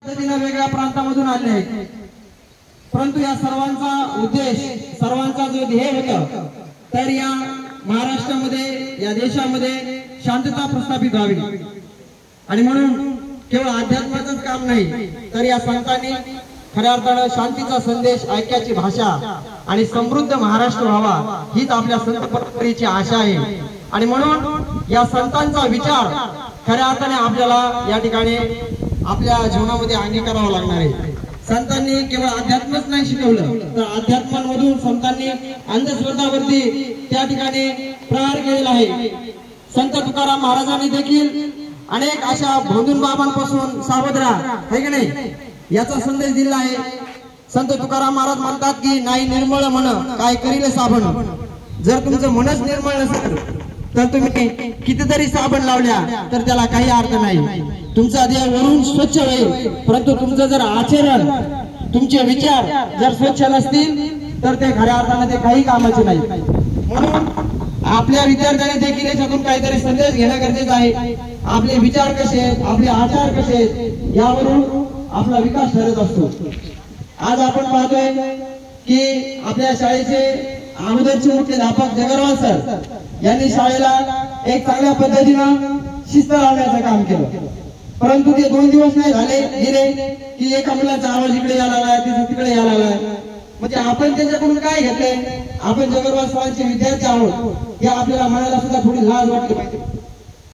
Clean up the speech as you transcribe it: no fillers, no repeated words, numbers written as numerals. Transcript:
पद्धतीने वेगळ्या प्रांतामधून आले आहेत, परंतु या सर्वांचा उद्देश, सर्वांचा जो ध्येय होता, तर या महाराष्ट्रामध्ये, या देशामध्ये शांतता प्रस्थापित व्हावी. आणि म्हणून केवळ अध्यात्माचंच काम नाही, तर या संतांनी खऱ्या अर्थानं शांतीचा संदेश, ऐक्याची भाषा आणि समृद्ध महाराष्ट्र व्हावा, हीच आपल्या संत परंपरेची आशा आहे. आणि म्हणून या संतांचा विचार खऱ्या अर्थाने आपल्याला या ठिकाणी आपल्या जीवनामध्ये अंगीकारावा लागणार आहे. संतांनी केवळ अध्यात्मच नाही शिकवलं, तर अध्यात्मांमधून संतांनी अंधश्रद्धावरती त्या ठिकाणी प्रहार केलेला आहे. संत तुकाराम महाराजांनी देखील अनेक अशा भोंदून बाबांपासून सावध राहा, है की नाही, याचा संदेश दिला आहे. संत तुकाराम महाराज म्हणतात की नाही निर्मळ मन काय करील साबण. जर तुमचं मनच निर्मळ नसेल तर तुम्ही कितीतरी साबण लावल्या तर त्याला काही अर्थ नाही. तुमचा देह वरून स्वच्छ होईल, परंतु तुमचं जर आचरण, तुमचे विचार जर स्वच्छ नसतील तर ते खऱ्या अर्थाने ते काही कामाचे नाही. म्हणून आपल्या विद्यार्थ्यांनी देखील याच्यातून काहीतरी संदेश घेणं गरजेचं आहे. आपले विचार कसे आहेत, आपले आचार कसे आहेत, यावरून आपला विकास ठरत असतो. आज आपण पाहतोय की आपल्या शाळेचे अगोदरचे मुख्याध्यापक जगरवाल सर यांनी शाळेला एक चांगल्या पद्धतीनं शिस्त लावण्याचं काम केलं, परंतु ते 2 दिवस नाही झाले गेले की एका मुलाचा आवाज इकडे यायला लागला, तिचा तिकडे यायला लागला. म्हणजे आपण त्यांच्याकडून काय घेतलंय, आपण जगरवाल सरांचे विद्यार्थी आहोत, या आपल्याला मनाला सुद्धा थोडी लाज वाटली पाहिजे.